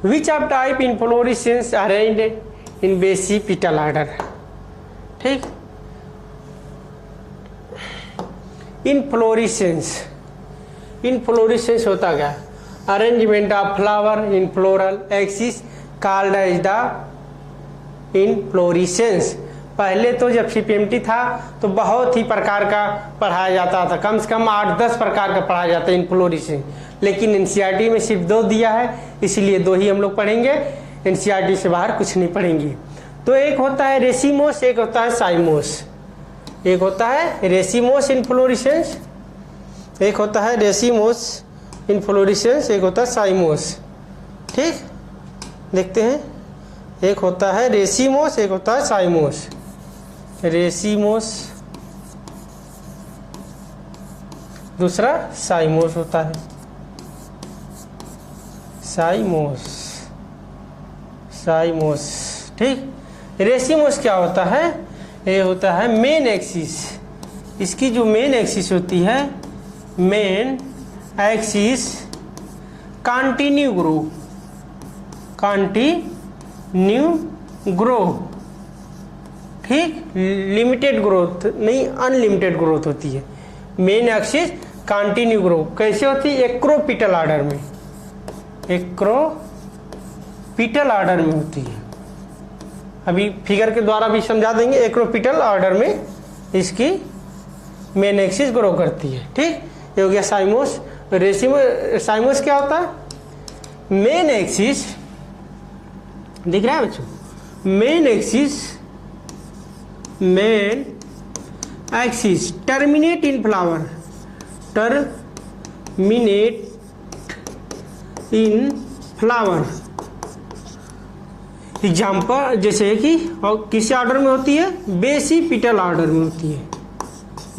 Which of type inflorescence arranged in basipetal order. ठीक, inflorescence, inflorescence होता क्या? Arrangement of flower in floral axis called as the inflorescence. पहले तो जब CPMT था तो बहुत ही प्रकार का पढ़ाया जाता था, कम से कम 8-10 प्रकार का पढ़ाया जाता है इनफ्लोरेसेंस, लेकिन एनसीईआरटी में सिर्फ 2 दिया है, इसलिए 2 ही हम लोग पढ़ेंगे, एनसीईआरटी से बाहर कुछ नहीं पढ़ेंगे। तो एक होता है रेसिमोस, एक होता है साइमोस। एक होता है रेसिमोस इनफ्लोरेसेंस, एक होता है रेसिमोस इनफ्लोरेसेंस, एक होता है साइमोस। ठीक, देखते हैं, एक होता है रेसिमोस, एक होता है साइमोस। रेसिमोस, दूसरा साइमोस होता है, साइमोस, साइमोस। ठीक, रेसिमोस क्या होता है? ये होता है मेन एक्सिस, इसकी जो मेन एक्सिस होती है, main axis continue grow, continue grow. ठीक, लिमिटेड ग्रोथ नहीं, अनलिमिटेड ग्रोथ होती है। मेन एक्सिस कंटिन्यू ग्रो कैसे होती है? एक्रोपिटल ऑर्डर में, एक्रोपिटल ऑर्डर में होती है। अभी फिगर के द्वारा भी समझा देंगे। एक्रोपिटल ऑर्डर में इसकी मेन एक्सिस ग्रो करती है। ठीक, ये हो गया साइमोस। रेसिमोस, साइमोस क्या होता है? मेन एक्सिस, दिख रहा है बच्चों? Main axis, main axis terminate in flower, terminate in flower. Example जैसे कि, और किस ऑर्डर में होती है? बेसिपिटल ऑर्डर में होती है,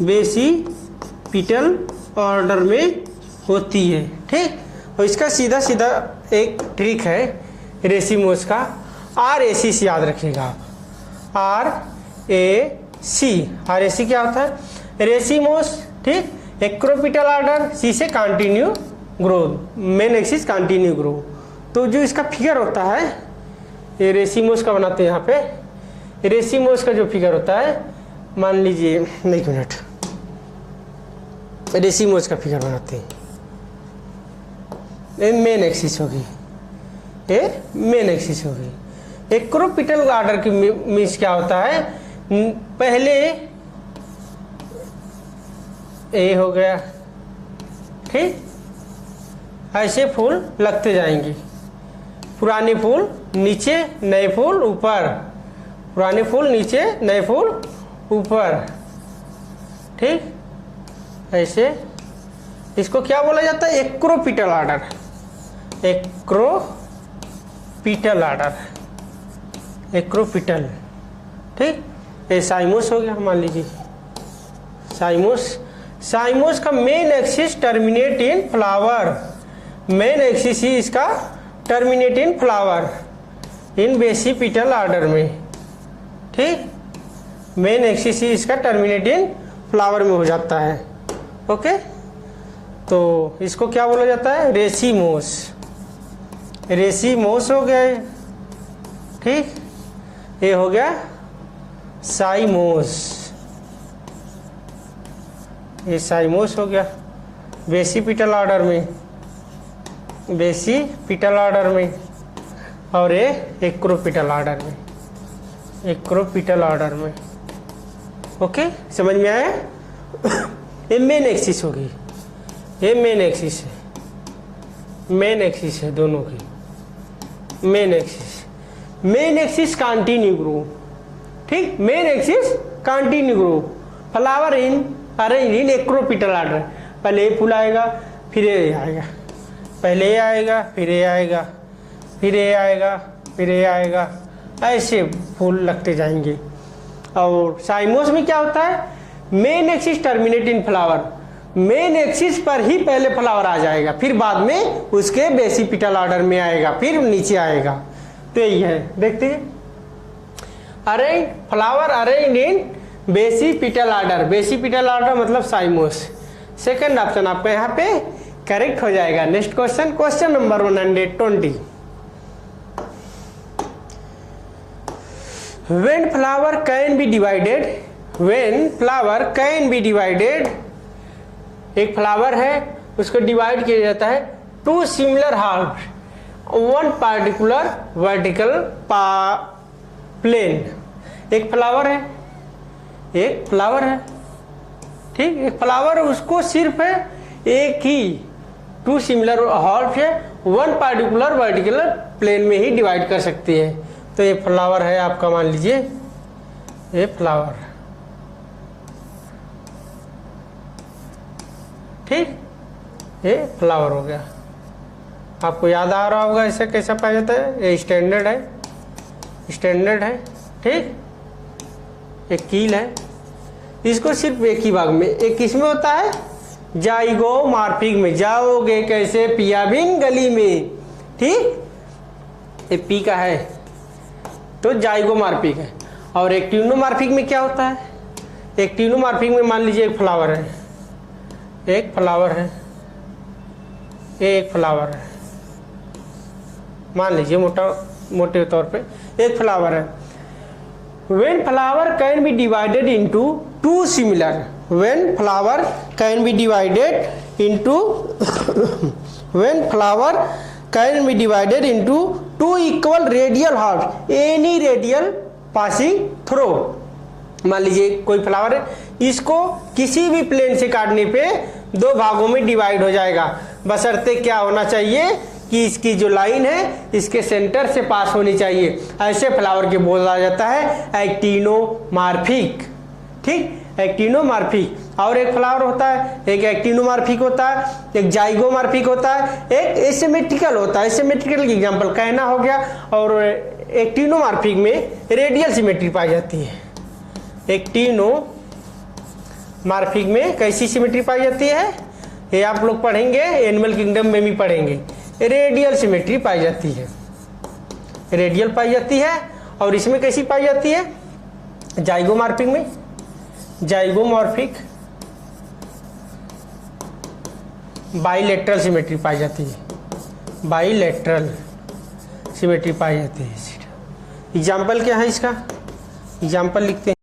बेसिपिटल ऑर्डर में होती है। ठीक, और इसका सीधा सीधा एक ट्रिक है रेसिमोस का, RAC से याद रखिएगा। RAC क्या होता है? रेसिमोस। ठीक, एक्रोपिटल ऑर्डर, सी से continue growth, main axis continue grow. तो जो इसका फिगर होता है, ये रेसिमोस का बनाते हैं यहाँ पे। रेसिमोस का जो फिगर होता है, मान लीजिए, एक मिनट, रेसिमोस का फिगर बनाते हैं। ये मेन एक्सिस होगी, ये मेन एक्सिस होगी। एक्रोपिटल ऑर्डर की मीन्स क्या होता है? पहले ये हो गया, ठीक, ऐसे फूल लगते जाएंगे, पुराने फूल नीचे, नए फूल ऊपर, पुराने फूल नीचे, नए फूल ऊपर। ठीक, ऐसे इसको क्या बोला जाता है? Acropetal order, acropetal order, acropetal. ठीक, ये साइमोस हो गया। मान लीजिए साइमोस, साइमोस का main axis terminate in flower, main axis ही इसका terminate in flower in basipetal order में। ठीक, मेन एक्सिस ही इसका टर्मिनेट इन फ्लावर में हो जाता है। ओके, तो इसको क्या बोला जाता है? रेसिमोस, रेसिमोस हो गया। ठीक, ये हो गया साइमोस, ये साइमोस हो गया बेसिपिटल ऑर्डर में, बेसिपिटल ऑर्डर में, और ये एक्रोपिटल ऑर्डर में, एक्रोपिटल ऑर्डर में। ओके, समझ में आया? ये मेन एक्सिस होगी, ये मेन एक्सिस है, मेन एक्सिस है दोनों की, main axis, main axis continue grow. ठीक, main axis continue grow, flower in arrange in acropetal order. पहले ये फूल आएगा, फिर ये आएगा, पहले ये आएगा, फिर ये आएगा, फिर ये आएगा, फिर ये आएगा, ऐसे फूल लगते जाएंगे। और साइमोस में क्या होता है? Main axis terminate in flower, main axis पर ही पहले फ्लावर आ जाएगा, फिर बाद में उसके बेसिपिटल ऑर्डर में आएगा, फिर नीचे आएगा। तो यही है, देखते हैं। Arrange flower arrange in basipetal order, basipetal order मतलब साइमोस। सेकंड ऑप्शन आपका यहाँ पे करेक्ट हो जाएगा। Next question, question number 120। When flower can be divided, when flower can be divided, एक फ्लावर है उसको डिवाइड किया जाता है to similar half one particular vertical plane. एक फ्लावर है, एक फ्लावर है, ठीक, एक फ्लावर, उसको सिर्फ है एक ही टू सिमिलर हाफ है वन पार्टिकुलर वर्टिकल प्लेन में ही डिवाइड कर सकती है। तो ये फ्लावर है आपका, मान लीजिए ये फ्लावर, ठीक, ये फ्लावर हो गया। आपको याद आ रहा होगा इसे कैसा पाया जाता है, ये स्टैंडर्ड है, स्टैंडर्ड है, ठीक, एक कील है, इसको सिर्फ एक ही भाग में, एक किसमें होता है, जाइगोमॉर्फिक में। जाओगे कैसे पियाबिन गली में, ठीक, ये पी का है तो जाइगोमॉर्फिक है। और एक्टिनोमॉर्फिक में क्या होता है, एक्टिनोमॉर्फिक में मान लीजिए एक फ्लावर है, एक फ्लावर है, एक फ्लावर है, मान लीजिए मोटे तौर पे एक फ्लावर है। When flower can be divided into two similar, when flower can be divided into when flower can be divided into two equal radial halves, any radial passing through। मान लीजिए कोई फ्लावर है, इसको किसी भी प्लेन से काटने पे दो भागों में डिवाइड हो जाएगा, बशर्ते क्या होना चाहिए कि इसकी जो लाइन है इसके सेंटर से पास होनी चाहिए। ऐसे फ्लावर के बोला जाता है एक्टिनोमॉर्फिक, ठीक, एक्टिनोमॉर्फिक। और एक फ्लावर होता है, एक एक्टिनोमॉर्फिक होता है, एक जाइगोमॉर्फिक होता है, एक एसिमेट्रिकल होता है। एसिमेट्रिकल की एग्जांपल कहना हो गया। और एक्टिनोमॉर्फिक में रेडियल सिमेट्री पाई जाती है। एक्टिनोमॉर्फिक में कैसी सिमेट्री पाई जाती है, ये आप लोग पढ़ेंगे, एनिमल किंगडम में भी पढ़ेंगे। रेडियल सिमेट्री पाई जाती है, रेडियल पाई जाती है। और इसमें कैसी पाई जाती है, जाइगोमॉर्फिक में, जाइगोमॉर्फिक बाइलेटरल सिमेट्री पाई जाती है, बाइलेटरल सिमेट्री पाई जाती है। एग्जाम्पल क्या है इसका, एग्जाम्पल लिखते हैं।